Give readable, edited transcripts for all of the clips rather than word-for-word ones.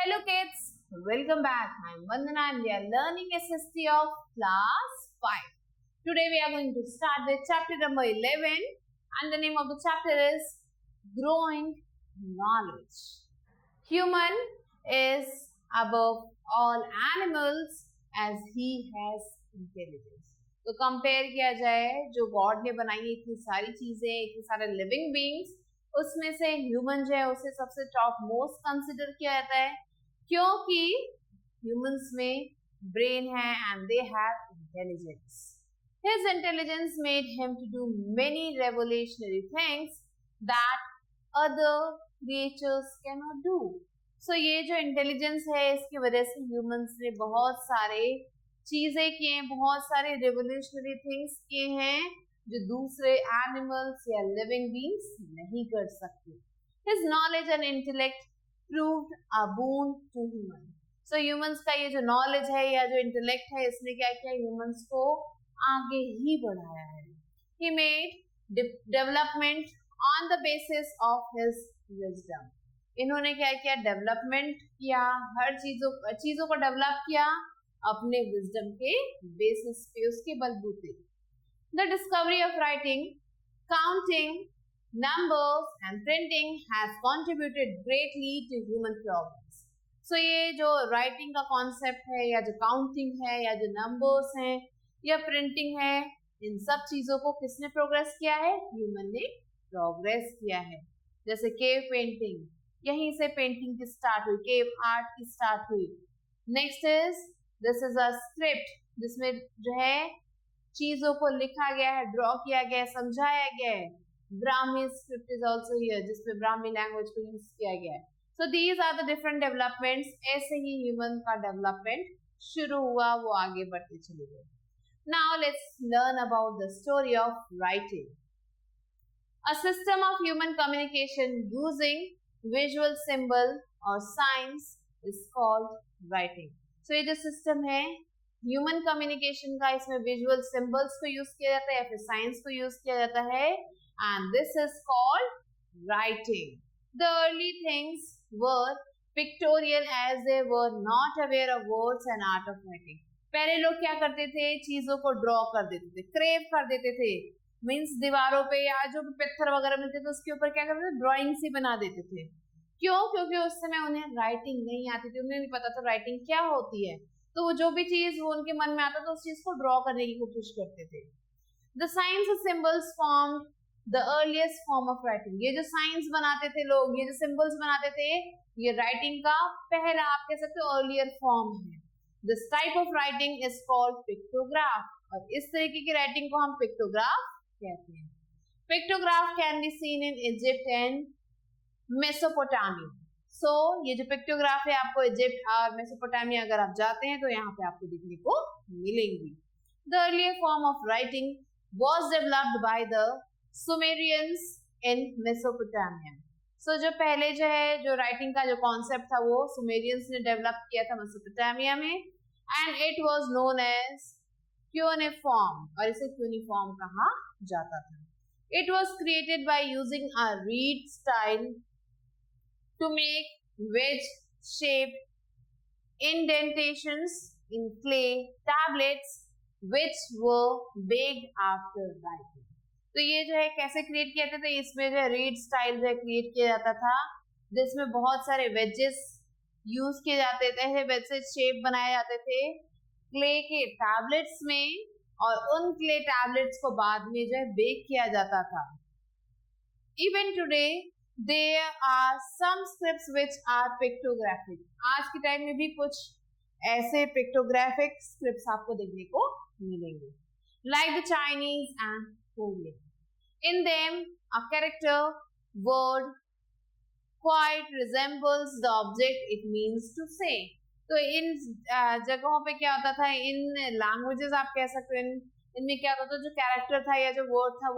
Hello kids, welcome back. I'm Vandana and we are learning SST of class 5. Today we are going to start the chapter number 11 and the name of the chapter is Growing Knowledge. Human is above all animals as he has intelligence. तो compare किया जाए जो God ने बनाई है इतनी सारी चीजें इतने सारे लिविंग बींग्स उसमें से ह्यूमन जो है उसे सबसे टॉप मोस्ट कंसिडर किया जाता है क्योंकि ह्यूमंस में ब्रेन है and they have intelligence. His intelligence made him to do many revolutionary things that other creatures cannot do. So ये जो इंटेलिजेंस है इसकी वजह से ह्यूमंस ने बहुत सारे चीजें किए हैं, बहुत सारे रेवोल्यूशनरी थिंग्स किए हैं जो दूसरे एनिमल्स या लिविंग बींग्स नहीं कर सकते. His knowledge and intellect proved a boon to human. So humans का ये जो नॉलेज है या जो इंटेलेक्ट है इसने क्या किया ह्यूमंस को आगे ही बढ़ाया है. He made development on the basis of his wisdom. इन्होंने क्या किया डेवलपमेंट किया, हर चीजों को डेवलप किया अपने विजडम के बेसिस पे, उसके बलबूते. The discovery of writing, counting, numbers and printing has contributed greatly to human progress. So ये जो राइटिंग का कॉन्सेप्ट है या जो काउंटिंग है या जो नंबर्स हैं या प्रिंटिंग है इन सब चीजों को किसने प्रोग्रेस किया है? ह्यूमन ने प्रोग्रेस किया है. जैसे केव पेंटिंग, यहीं से पेंटिंग की स्टार्ट हुई, केव आर्ट की स्टार्ट हुई. Next is this is a script जिसमें जो है चीजों को लिखा गया है, ड्रॉ किया गया है, समझाया गया है. Brahmi script is also here जिसमें ब्राह्मी लैंग्वेज को यूज किया गया है. So these are the different developments. ऐसे ही ह्यूमन का डेवलपमेंट शुरू हुआ, वो आगे बढ़ते चले गए. Now let's learn about the story of writing. A system of human communication using visual symbol or signs is called writing. So ये जो सिस्टम है ह्यूमन कम्युनिकेशन का, इसमें विजुअल सिंबल्स को यूज किया जाता है या फिर साइंस को यूज किया जाता है and this is called writing. The early things were pictorial as they were not aware of words and art of writing. पहले लोग क्या करते थे, चीजों को ड्रॉ कर देते थे, क्रेव कर देते थे, मीन्स दीवारों पे या जो भी पत्थर वगैरह मिलते थे उसके ऊपर क्या करते थे, ड्रॉइंग सी बना देते थे. क्यों? क्योंकि उस समय उन्हें राइटिंग नहीं आती थी, उन्हें नहीं पता था राइटिंग क्या होती है. तो वो जो भी चीज वो उनके मन में आता था उस चीज को ड्रॉ करने की कोशिश करते थे. The science of symbols formed the earliest form of writing. ये जो साइंस बनाते थे लोग, ये जो सिंबल्स बनाते थे, ये राइटिंग का पहला आप कह सकते हो अर्लियर फॉर्म है. This type of writing is called pictograph. और इस तरीके की राइटिंग को हम पिक्टोग्राफ कहते हैं. Pictograph can be seen in Egypt and Mesopotamia. So ये जो पिक्टोग्राफ है आपको इजिप्ट और मेसोपोटामिया अगर आप जाते हैं तो यहाँ पे आपको देखने को मिलेंगी. The earlier form of writing was developed by the Sumerians in Mesopotamia. So जो पहले जो है जो राइटिंग का जो कॉन्सेप्ट था वो सुमेरियंस ने डेवलप किया था मेसोपोटामिया में and it was known as cuneiform और इसे क्यूनिफॉर्म कहा जाता था. It was created by using a reed style to make wedge-shaped indentations in clay tablets which were baked after writing. तो ये जो है कैसे क्रिएट किया जाता था, इसमें जो है रीड स्टाइल जो है क्रिएट किया जाता था जिसमें बहुत सारे वेजेस यूज किए जाते थे, वेजेस शेप बनाए जाते थे क्ले के टैबलेट्स में और उन क्ले टैबलेट्स को बाद में जो है बेक किया जाता था. Even today There are some scripts which are pictographic. आज के टाइम में भी कुछ ऐसे pictographic scripts आपको देखने को मिलेंगे, like the Chinese and Korean. In them, a character word quite resembles the object it means to say. तो इन जगहों पे क्या होता था, इन लैंग्वेजेस आप कह सकते हो, इनमें क्या होता था, जो कैरेक्टर था या जो वर्ड था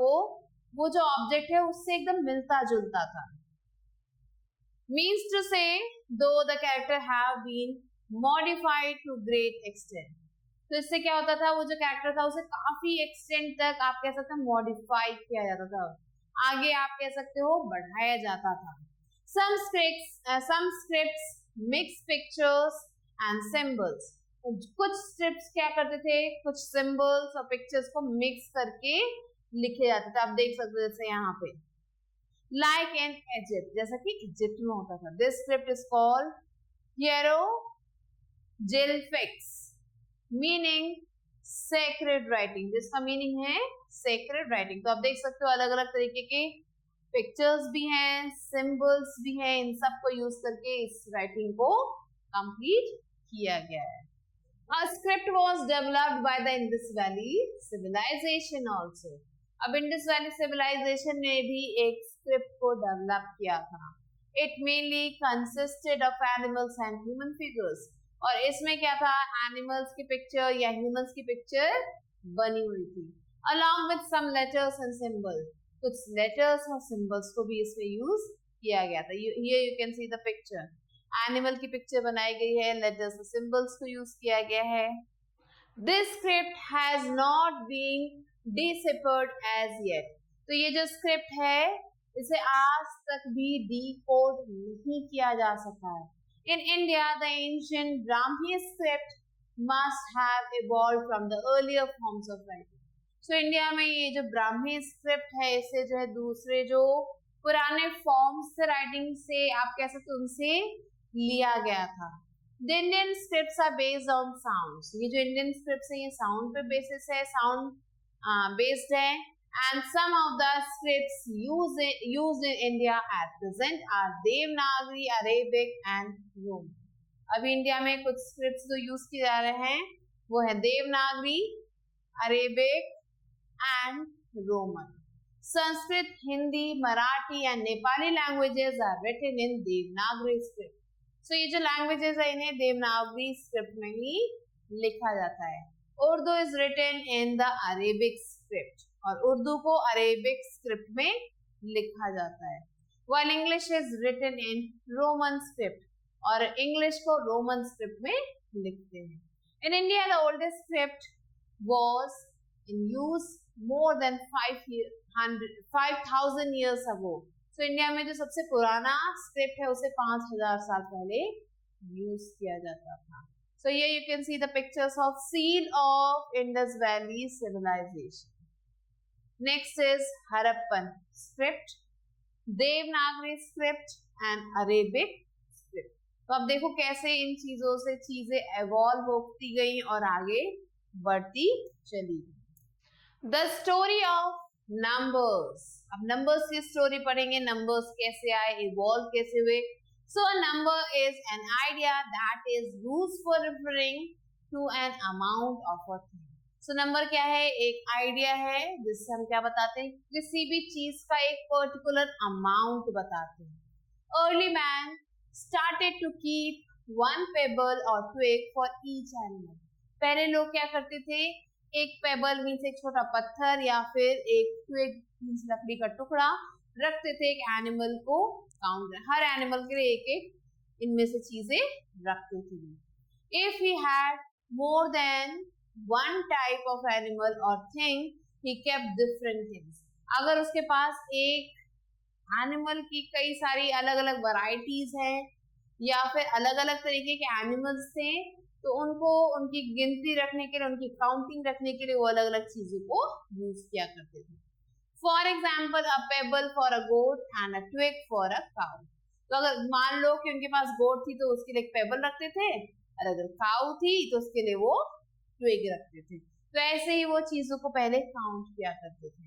वो जो ऑब्जेक्ट है उससे एकदम मिलता जुलता था. मीन्स टू से दो the character have been modified to great extent. तो इससे क्या होता था, वो जो कैरेक्टर था उसे काफी एक्सटेंट तक आप कह सकते हो मॉडिफाई किया जाता था, आगे आप कह सकते हो बढ़ाया जाता था. Some scripts mix pictures and symbols. कुछ स्क्रिप्ट्स क्या करते थे, कुछ सिंबल्स और पिक्चर्स को मिक्स करके लिखे जाते थे. आप देख सकते हो जैसे यहाँ पे लाइक इन इजिप्ट, जैसा कि इजिप्ट में होता था. This script is called hieroglyphics meaning sacred writing, जिसका मीनिंग है सेक्रेड राइटिंग. तो आप देख सकते हो अलग अलग तरीके के पिक्चर्स भी हैं, सिंबल्स भी हैं, इन सब को यूज करके इस राइटिंग को कंप्लीट किया गया है. A script was developed by the Indus Valley civilization also. अब इंडस वैली सिविलाइजेशन ने भी एक स्क्रिप्ट को डेवलप किया था. It mainly consisted of animals and human figures. और इसमें क्या था, एनिमल्स की पिक्चर या ह्यूमंस की पिक्चर बनी हुई थी. Along with some letters and symbols. कुछ लेटर्स और सिंबल्स को भी इसमें यूज किया गया था. Here you can see the picture. Animal की पिक्चर बनाई गई है, लेटर्स और सिंबल्स को यूज किया गया है. This script has not been deciphered as yet. तो ये जो स्क्रिप्ट है इसे आज तक भी डिकोड नहीं किया जा सका है. इन India the ancient Brahmi script must have evolved from the earlier forms of writing. So India में ये जो ब्राह्मी स्क्रिप्ट है इसे जो है दूसरे जो पुराने फॉर्म्स से राइटिंग से आप कह सकते हो उनसे लिया गया था. The Indian scripts are based on sounds. ये जो इंडियन स्क्रिप्ट्स है ये साउंड पे बेसिस है, साउंड बेस्ड है. And some of the scripts used in India at present are Devanagari, Arabic and Roman. अभी इंडिया में कुछ स्क्रिप्ट्स जो यूज किए जा रहे हैं वो है Devanagari, Arabic and Roman. Sanskrit, Hindi, Marathi and Nepali languages are written in Devanagari script. So, ये जो लैंग्वेजेस है इन्हें देवनागरी स्क्रिप्ट में ही लिखा जाता है. Urdu is written in the Arabic script और उर्दू को अरेबिक स्क्रिप्ट में लिखा जाता है. While English is written in Roman script और इंग्लिश को रोमन स्क्रिप्ट में लिखते हैं. In India the oldest script was in use more than 5,000 years ago. तो इंडिया में जो सबसे पुराना स्क्रिप्ट है उसे 5000 साल पहले यूज किया जाता था. सो ये you can see the pictures of seal of Indus valley civilisation. Next is Harappan script, Devanagari script and Arabic script. तो अब देखो कैसे इन चीजों से चीजें एवॉल्व होती गई और आगे बढ़ती चली गई. The story of numbers. अब नंबर्स की स्टोरी पढ़ेंगे, नंबर्स कैसे आए, इवॉल्व कैसे हुए. So a number is an idea that is used for referring to an amount of a thing. So number क्या है, एक आइडिया है जिससे हम क्या बताते हैं, किसी भी चीज का एक पर्टिकुलर अमाउंट बताते हैं. Early man started to keep one pebble और ट्विग फॉर ईच एनिमल. पहले लोग क्या करते थे, एक पेबल मीन्स एक छोटा पत्थर या फिर एक ट्विग मीन्स लकड़ी का टुकड़ा रखते थे एक एनिमल को काउंट, हर एनिमल के लिए एक एक इनमें से चीजें रखते थे. If he had more than one type of animal or thing he kept different things. अगर उसके पास एक एनिमल की कई सारी अलग अलग वैरायटीज हैं या फिर अलग अलग तरीके के एनिमल्स थे तो उनको उनकी गिनती रखने के लिए, उनकी काउंटिंग रखने के लिए वो अलग अलग चीजों को यूज किया करते थे. For example a pebble for a goat and a twig for a cow. तो अगर मान लो कि उनके पास गोट थी तो उसके लिए एक पेबल रखते थे और अगर काउ थी तो उसके लिए वो ट्विग रखते थे. तो ऐसे ही वो चीजों को पहले काउंट किया करते थे.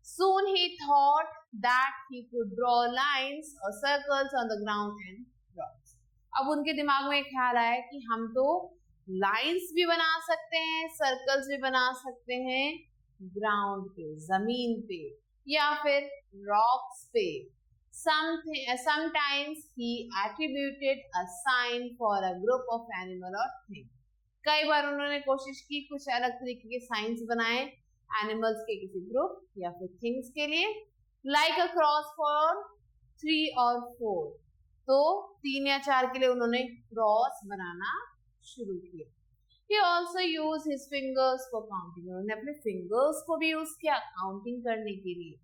Soon he thought that he could draw lines or circles on the ground and rocks. अब उनके दिमाग में ख्याल आया कि हम तो लाइंस भी बना सकते हैं, सर्कल्स भी बना सकते हैं ग्राउंड पे, जमीन पे या फिर रॉक्स पे. Sometimes he attributed a sign for a group of animal or thing. कई बार उन्होंने कोशिश की कुछ अलग तरीके के साइंस बनाए एनिमल्स के किसी ग्रुप या फिर थिंग्स के लिए. लाइक अ क्रॉस फॉर 3 और 4. तो 3 या 4 के लिए उन्होंने क्रॉस बनाना शुरू किया. He also used his fingers for counting. उन्होंने अपने फिंगर्स को भी यूज किया काउंटिंग करने के लिए.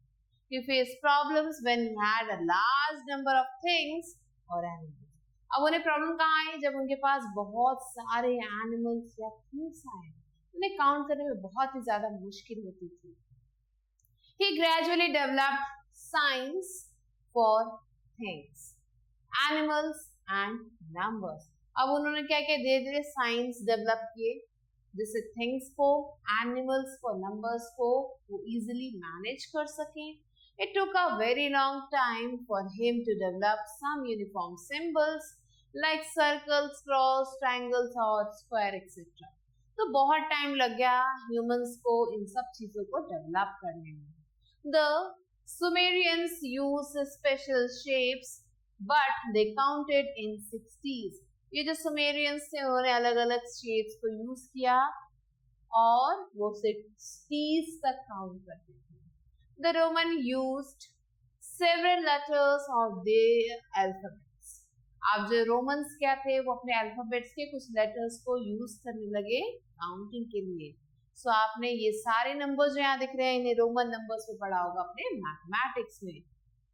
He faced problems when he had a large number of things or animals. अब उन्हें प्रॉब्लम कहाँ आई, जब उनके पास बहुत सारे एनिमल्स या थिंग्स आए, उन्हें काउंट करने में बहुत ही ज्यादा मुश्किल होती थी. He gradually developed science for things, animals and numbers. अब उन्होंने क्या किया, धीरे धीरे साइंस डेवलप किए, जिससे थिंग्स को, एनिमल्स को, नंबर्स को वो इजिली मैनेज कर सकें. It took a very long time for him to develop some uniform symbols like circles, cross, triangles और square etc. तो बहुत टाइम लग गया ह्यूमंस को इन सब चीजों को डेवलप करने में. The Sumerians used special shapes, but they counted in 60s. ये जो सुमेरियंस थे उन्होंने अलग अलग शेप्स को यूज किया और वो 60s तक काउंट करते थे. The Roman used several letters of their alphabets. अब जो रोमन्स क्या थे, वो अपने अल्फाबेट्स के कुछ लेटर्स को यूज करने लगे काउंटिंग के लिए. सो आपने ये सारे नंबर्स जो यहाँ दिख रहे हैं, इन्हें रोमन नंबर्स में पढ़ा होगा अपने मैथमेटिक्स में.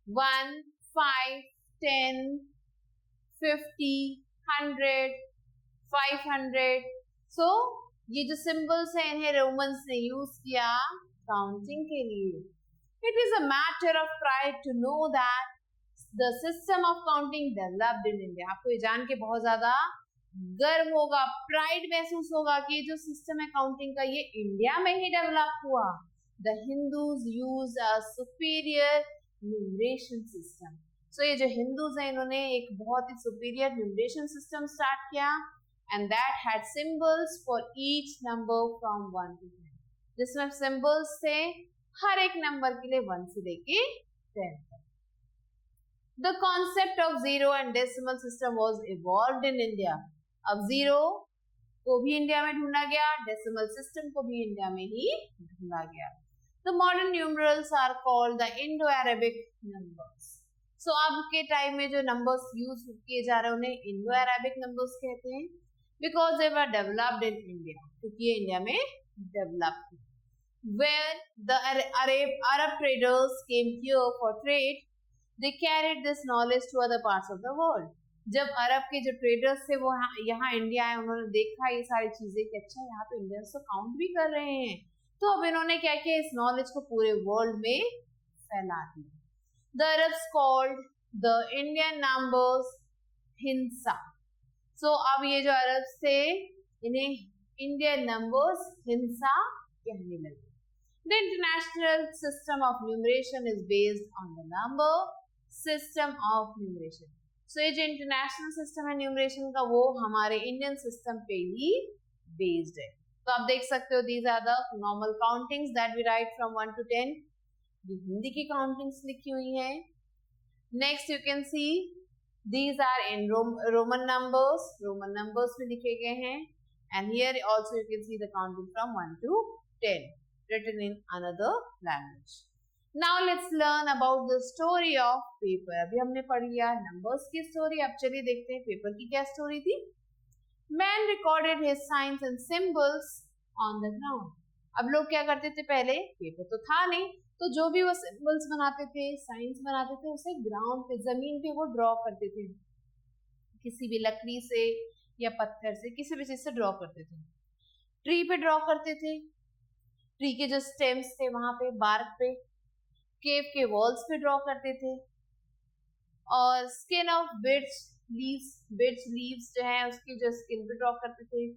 1, 5, 10, 50, 100, 500. सो ये जो सिंबल्स हैं इन्हें रोमन्स ने यूज किया काउंटिंग के लिए. It is a matter of pride to know that the system of counting developed in India. आपको ये जान के बहुत ज्यादा गर्व होगा, प्राइड महसूस होगा कि जो सिस्टम है काउंटिंग का ये इंडिया में ही डेवलप हुआ. The Hindus used a superior numeration system. So ये जो हिंदूज हैं इन्होंने एक बहुत ही superior numeration system स्टार्ट किया and that had symbols for each number from 1 to 10. जिसमें symbols थे हर एक नंबर के लिए 1 से लेके 10 तक. The concept of zero and decimal system was evolved in India. अब जीरो को भी इंडिया में ढूंढा गया, डेसिमल सिस्टम को भी इंडिया में ही ढूंढा गया. The modern numerals are called the Indo-Arabic numbers. So अब के टाइम में जो नंबर्स यूज किए जा रहे हैं उन्हें Indo-Arabic numbers कहते हैं because they were developed in India. क्योंकि ये इंडिया में डेवलप हुए. Where the Arab traders came here for trade, they carried this knowledge to other parts of the world. जब अरब के जो ट्रेडर्स थे वो यहाँ इंडिया आए, उन्होंने देखा ये सारी चीजें कि अच्छा यहाँ पे इंडियंस तो काउंट भी कर रहे हैं, तो अब इन्होंने क्या किया, इस नॉलेज को पूरे वर्ल्ड में फैला दिया. The Arabs called the Indian numbers हिंसा. So अब ये जो अरब्स थे इन्हें इंडियन नंबर्स हिंसा कहने लगे. The international system of numeration is based on the number system of numeration. So ये जो इंटरनेशनल सिस्टम है न्यूमरेशन का वो हमारे इंडियन सिस्टम पे ही बेस्ड है. तो आप देख सकते हो these are the normal countings that we write from 1 to 10. ये हिंदी की काउंटिंग्स लिखी हुई हैं. Next you can see these are in Roman numbers. Roman numbers में लिखे गए हैं. And here also you can see the counting from 1 to 10. Written in another language. Now let's learn about the story of paper. अभी हमने पढ़ लिया numbers की story. अब चलिए देखते हैं पेपर की क्या story थी. Man recorded his signs and symbols on the ground. अब लोग क्या करते थे, पहले पेपर तो था नहीं, तो जो भी वो सिंबल्स बनाते थे, साइंस बनाते थे, उसे ग्राउंड पे, जमीन पे वो ड्रॉ करते थे. किसी भी लकड़ी से या पत्थर से, किसी भी चीज से ड्रॉ करते थे. ट्री पे ड्रॉ करते थे, ट्री के जो स्टेम्स थे वहां पे, बार्क पे, केव के वॉल्स पे ड्रॉ करते थे, और स्किन ऑफ बिर्च लीव्स जो है उसकी जो स्किन पे ड्रॉ करते थे,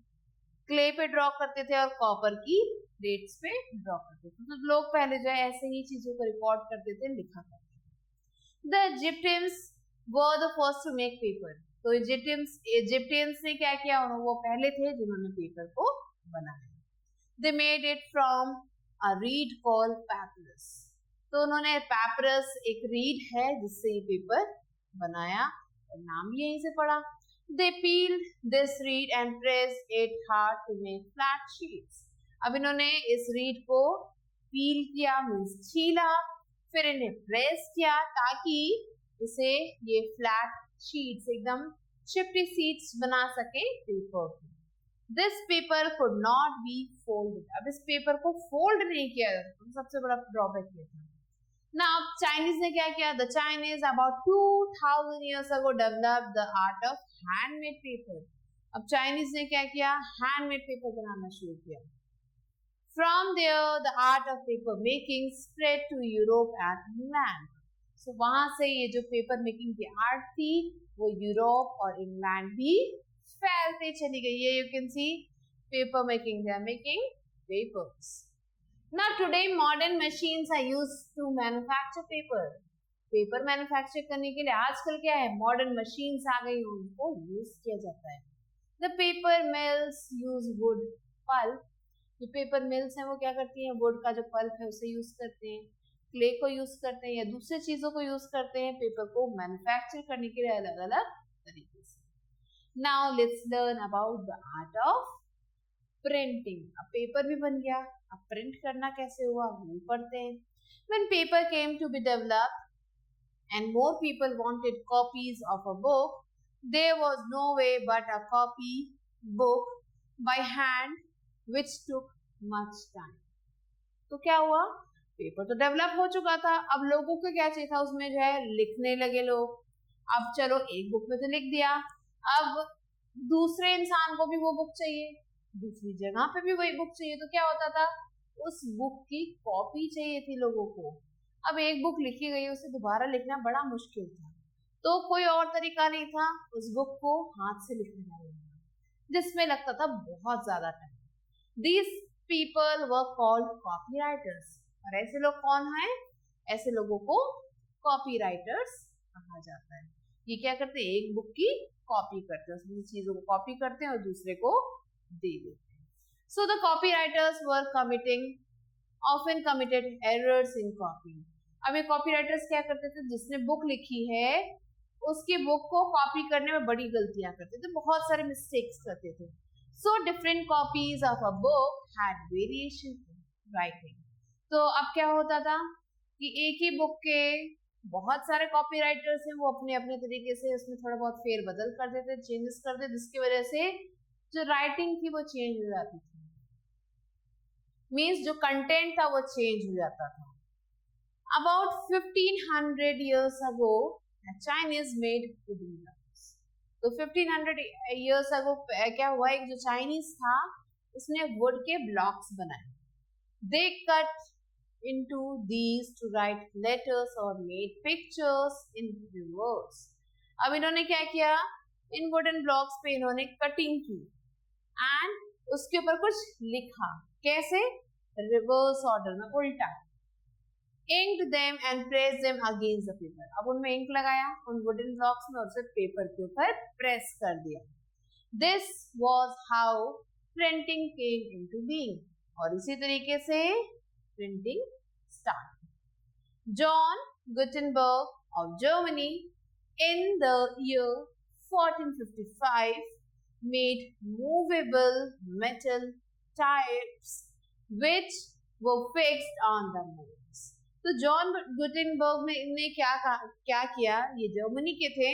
क्ले पे ड्रॉ करते थे और कॉपर की प्लेट्स पे ड्रॉ करते थे. तो लोग पहले जो है ऐसे ही चीजों को रिकॉर्ड करते थे, लिखा करते थे. The Egyptians were the first to make paper. तो इजिप्शियंस ने क्या किया, वो पहले थे जिन्होंने पेपर को बनाया. They made it from a reed called papyrus. तो उन्होंने papyrus एक reed है जिससे ये पेपर बनाया और नाम यहीं से पड़ा. They peeled this reed and pressed it hard to make flat sheets. अब इन्होंने इस reed को peel किया, मीन्स छीला, फिर इन्हें प्रेस किया ताकि इसे ये flat sheets, एकदम shifty sheets बना सके पेपर को. This paper could not be folded. अब इस पेपर को फोल्ड नहीं किया, सबसे बड़ा ड्रॉबैक ये था. Now Chinese ने क्या किया? The Chinese about 2000 years ago developed the art of handmade paper. अब Chinese ने क्या किया? Handmade paper बनाना शुरू किया. From there, the art of paper making spread to Europe and England. So वहां से ये जो पेपर मेकिंग की आर्ट थी वो यूरोप और इंग्लैंड भी फैलते चली गई. ये you can see paper making. They are making papers. Now today modern machines are used to manufacture paper. Paper manufacture करने के लिए आजकल क्या है? मॉडर्न मशीन्स आ गई, उनको यूज किया जाता है. The paper mills use wood pulp. जो पेपर मिल्स हैं वो क्या करती हैं? वुड का जो पल्प है उसे यूज करते हैं, क्ले को यूज करते हैं या दूसरी चीजों को यूज करते हैं पेपर को मैन्युफैक्चर करने के लिए अलग अलग तरीके से. Now let's learn about the art of printing. अब पेपर भी बन गया, अब प्रिंट करना कैसे हुआ वो पढ़ते हैं. When paper came to be developed and more people wanted copies of a book, there was no way but a copy book by hand, which took much time. तो क्या हुआ? पेपर तो डेवलप हो चुका था, अब लोगों को क्या चाहिए था? उसमें जो है लिखने लगे लोग. अब चलो एक बुक में तो लिख दिया, अब दूसरे इंसान को भी वो बुक चाहिए, दूसरी जगह पे भी वही बुक चाहिए. तो क्या होता था? उस बुक की कॉपी चाहिए थी लोगों को. अब एक बुक लिखी गई, उसे दोबारा लिखना बड़ा मुश्किल था, तो कोई और तरीका नहीं था उस बुक को हाथ से लिखने का, जिसमें लगता था बहुत ज्यादा time. These people were called copywriters. और ऐसे लोग कौन हैं? ऐसे लोगों को copywriters कहा जाता है. ये क्या करते हैं? एक बुक की कॉपी करते हैं, उसमें चीजों को कॉपी करते हैं और दूसरे को दे देते हैं. So the copywriters were often committed errors in copying. अब ये copywriters क्या करते थे? जिसने बुक लिखी है उसकी बुक को कॉपी करने में बड़ी गलतियां करते थे, बहुत सारे मिस्टेक्स करते थे. So different copies of a book had variation in writing. तो अब क्या होता था कि एक ही बुक के बहुत सारे कॉपीराइटर्स हैं, वो अपने अपने तरीके से उसमें थोड़ा बहुत फेर बदल कर देते, चेंजेस कर देते, जिसकी वजह से जो राइटिंग थी वो चेंज हो जाती थी. मीन्स जो कंटेंट था वो चेंज हो जाता था. About 1500 years ago, the Chinese made wooden blocks. तो 1500 years ago क्या हुआ? एक जो चाइनीज था उसने वुड के ब्लॉक्स बनाए. They cut into these to write letters or made pictures in reverse. अब इन्होंने क्या किया? इन वुडन ब्लॉक्स पे इन्होंने कटिंग की एंड उसके ऊपर कुछ लिखा. कैसे? रिवर्स ऑर्डर में, उल्टा. Inked them and pressed them against the paper. अब उनमें इंक लगाया उन वुडन ब्लॉक्स में और उसे पेपर के ऊपर प्रेस कर दिया. This was how printing came into being. और इसी तरीके से printing start. John Gutenberg of Germany in the year 1455 made movable metal types which were fixed on the molds. तो जॉन गुटेनबर्ग ने क्या किया? ये जर्मनी के थे,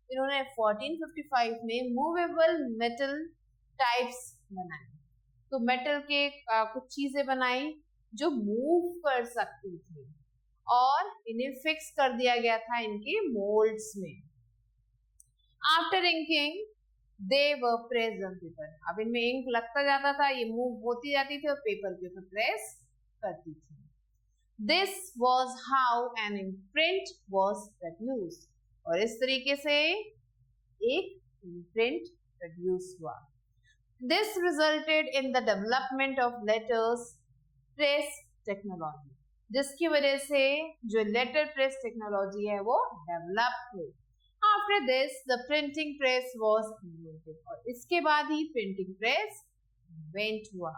इन्होंने 1455 में मूवेबल मेटल टाइप्स बनाए. तो मेटल के कुछ चीजें बनाई जो मूव कर सकती थी और इन्हें फिक्स कर दिया गया था इनके मोल्ड्स में. After inking they were pressed on paper. अब इनमें इंक लगता जाता था, ये मूव होती जाती थी और पेपर के ऊपर प्रेस करती थी. This was how an imprint was produced. और इस तरीके से एक imprint produce हुआ. This resulted in the development of letters press technology. जिसकी वजह से जो letter press technology है वो develop हुई. After this, the printing press was invented. और इसके बाद ही printing press invent हुआ.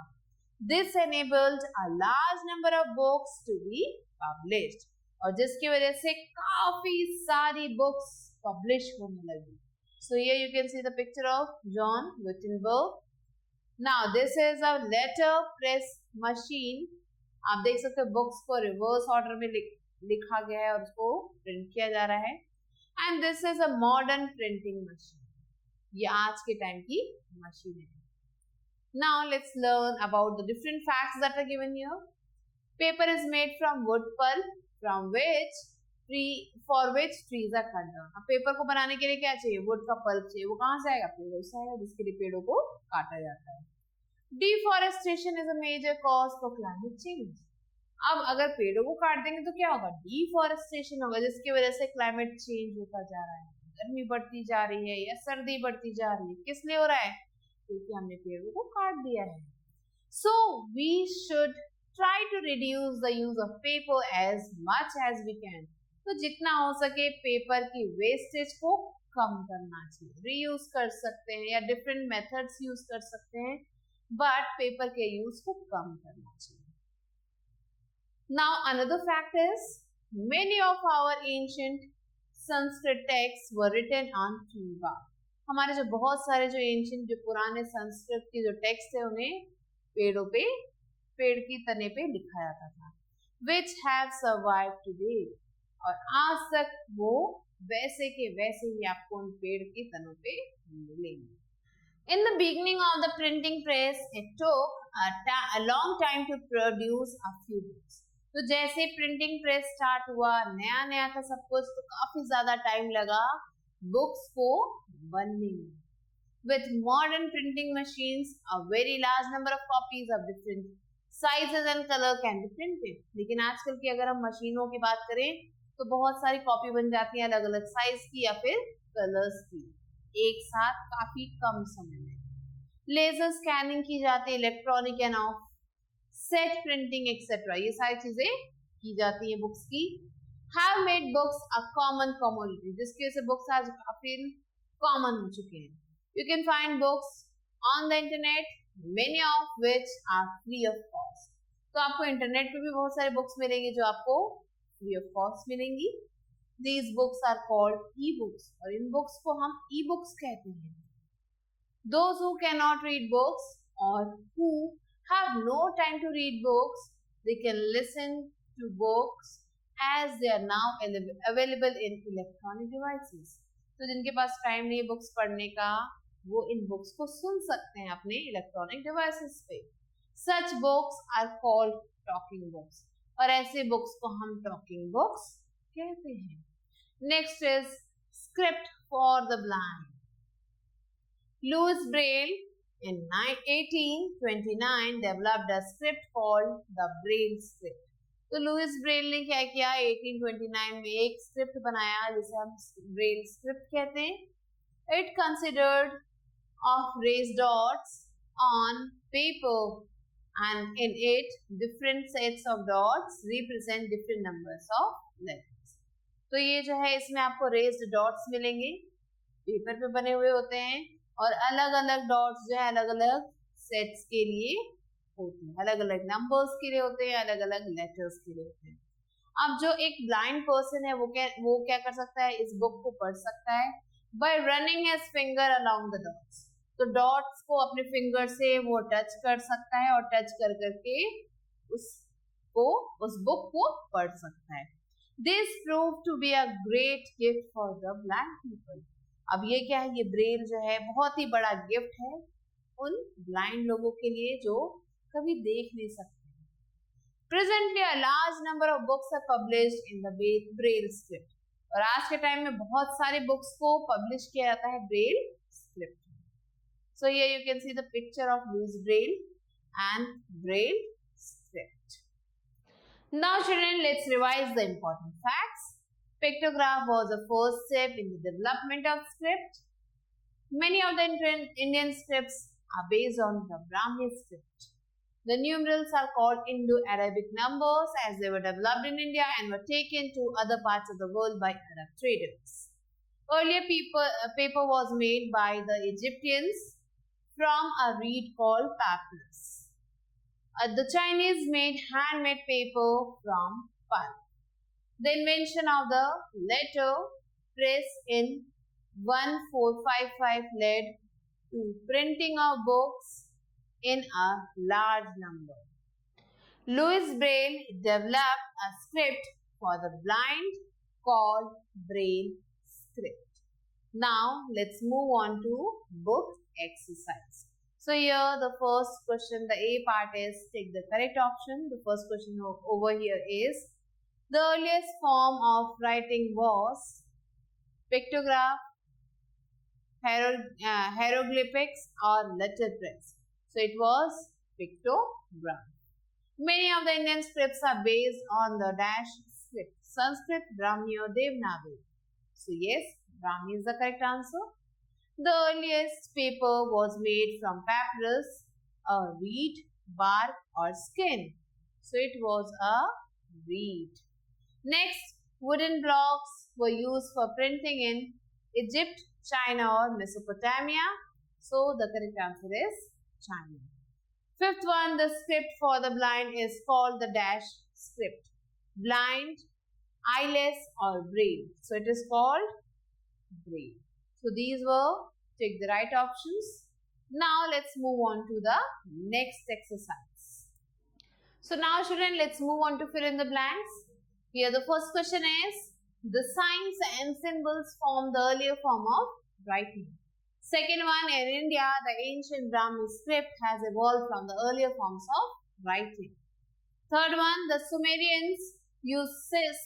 This enabled a large number of books to be published. और जिसकी वजह से काफी सारी books publish होने लगी. So here you can see the picture of John Gutenberg. Now this is a letter press machine. आप देख सकते हो बुक्स को रिवर्स ऑर्डर में लिखा गया है और उसको प्रिंट किया जा रहा है. And this is a modern printing machine. ये आज के टाइम की मशीन है. Now let's learn about the different facts that are given here. Paper is made from wood pulp, from which for which trees are cut down. अब paper को बनाने के लिए क्या चाहिए? वुड का पल्प चाहिए. वो कहाँ से आएगा? पेड़ों से आएगा, जिसके लिए पेड़ों को काटा जाता है. Deforestation is a major cause for climate change. अब अगर पेड़ों को काट देंगे तो क्या होगा? डिफॉरेस्टेशन होगा, जिसकी वजह से क्लाइमेट चेंज होता जा रहा है. गर्मी बढ़ती जा रही है या सर्दी बढ़ती जा रही है. किस लिए हो रहा है? क्योंकि हमने पेड़ों को काट दिया है. So we should try to reduce the use of paper as much as we can. तो जितना हो सके पेपर की वेस्टेज को कम करना चाहिए. रीयूज कर सकते हैं या डिफरेंट मेथड्स यूज कर सकते हैं, बट पेपर के यूज को कम करना चाहिए. Now another fact is many of our ancient Sanskrit texts were written on tree bark. हमारे जो बहुत सारे जो एंशियंट जो पुराने संस्कृत के जो टेक्स्ट है उन्हें पेड़ों पे पेड़ की तने पे लिखा जाता था. Which have survived today. और आज तक वो वैसे के वैसे ही आपको उन पेड़ के तनों पे मिलेंगे. In the beginning of the printing press, it took a long time to produce a few books. तो जैसे प्रिंटिंग प्रेस स्टार्ट हुआ, नया नया था सब कुछ, तो काफी ज्यादा टाइम लगा बुक्स को बनने में. With modern printing machines, a very large number of copies of different sizes and color can be printed. लेकिन आजकल की अगर हम मशीनों की बात करें तो बहुत सारी कॉपी बन जाती है अलग अलग साइज की या फिर कलर्स की एक साथ काफी कम समय में. लेजर स्कैनिंग की जाती है, electronic end of set printing etcetera, ये सारी चीजें की जाती है बुक्स की. Have made books a common commodity, जिसकी वजह से बुक्स आज काफी कॉमन हो चुके हैं. You can find books on the internet, many of which are free of cost. तो आपको इंटरनेट पे भी बहुत सारे बुक्स मिलेंगे जो आपको फ्री ऑफ कॉस्ट मिलेंगी. These books are called e-books, और इन बुक्स को हम e-books कहते हैं. Those who cannot read books or who have no time to read books, they can listen to books as they are now available in electronic devices. तो जिनके पास time नहीं है books पढ़ने का, वो इन बुक्स को सुन सकते हैं अपने इलेक्ट्रॉनिक डिवाइसेस पे. Such books are called talking books, और ऐसे बुक्स को हम talking books कहते हैं. Next is script for the blind. Louis Braille in 1829 developed a script called the Braille script. तो लुइस ब्रेल ने क्या किया? 1829 में एक स्क्रिप्ट बनाया जिसे हम ब्रेल स्क्रिप्ट कहते हैं. It considered of raised dots on paper, and in it different sets of dots represent different numbers of letters. तो ये जो है इसमें आपको रेज्ड डॉट्स मिलेंगे, पेपर पे बने हुए होते हैं, और अलग अलग डॉट्स जो है अलग अलग सेट्स के लिए होते हैं, अलग अलग नंबर्स के लिए होते हैं, अलग अलग लेटर्स के लिए होते हैं. अब जो एक ब्लाइंड पर्सन है वो क्या कर सकता है? इस बुक को पढ़ सकता है bye running his finger along the dots. तो डॉट्स को अपने फिंगर से वो टच कर सकता है और टच कर करके उस बुक को पढ़ सकता है. This proved to be a great gift for the blind people. अब ये क्या है? ये ब्रेल जो है बहुत ही बड़ा गिफ्ट है उन ब्लाइंड लोगों के लिए जो कभी देख नहीं सकते. Presently, a large number of books are published in the Braille script. और आज के टाइम में बहुत सारे बुक्स को पब्लिश किया जाता है Braille script. So here you can see the picture of Louis Braille and Braille script. Now children, let's revise the important facts. Pictograph was the first step in the development of script. Many of the Indian scripts are based on the Brahmi script. The numerals are called Indo-Arabic numbers as they were developed in India and were taken to other parts of the world by Arab traders. Earlier paper was made by the Egyptians from a reed called papyrus. The Chinese made handmade paper from pulp. The invention of the letter press in 1455 led to printing of books in a large number. Louis Braille developed a script for the blind called Braille script. Now let's move on to book exercise. So here the first question, the A part is take the correct option. The first question over here is The earliest form of writing was pictograph, hieroglyphics or letterpress. So it was pictograph. Many of the Indian scripts are based on the dash script, Sanskrit, Brahmi or Devanagari. So yes, Brahmi is the correct answer. The earliest paper was made from papyrus, a reed, bark or skin. So it was a reed. Next, wooden blocks were used for printing in Egypt, China or Mesopotamia. So the correct answer is China. Fifth one, the script for the blind is called the dash script. Blind, eyeless or braille. So it is called braille. So these were, take the right options. Now let's move on to the next exercise. So now children, let's move on to fill in the blanks. Here the first question is, the signs and symbols form the earlier form of writing. Second one, in India, the ancient Brahmi script has evolved from the earlier forms of writing. Third one, the Sumerians used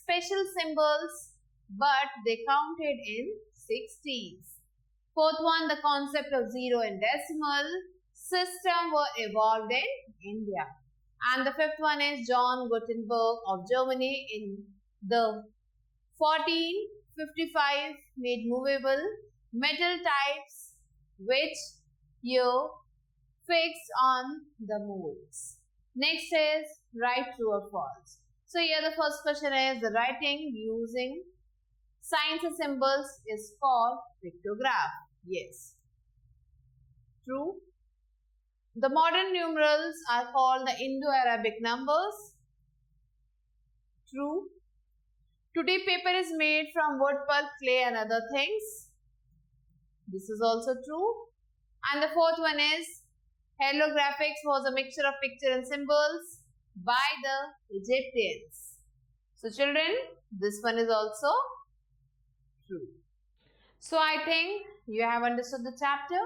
special symbols, but they counted in 60s. Fourth one, the concept of zero and decimal system were evolved in India. And the fifth one is John Gutenberg of Germany in the 1455 made movable metal types which you fixed on the molds. Next is write true or false. So here the first question is, the writing using signs and symbols is called pictograph. Yes. True. The modern numerals are called the Indo-Arabic numbers. True. Today paper is made from wood, pulp, clay and other things. This is also true. And the fourth one is, hieroglyphics was a mixture of picture and symbols by the Egyptians. So children, this one is also true. So I think you have understood the chapter.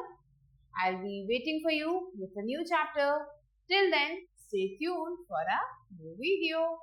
I'll be waiting for you with a new chapter. Till then, stay tuned for a new video.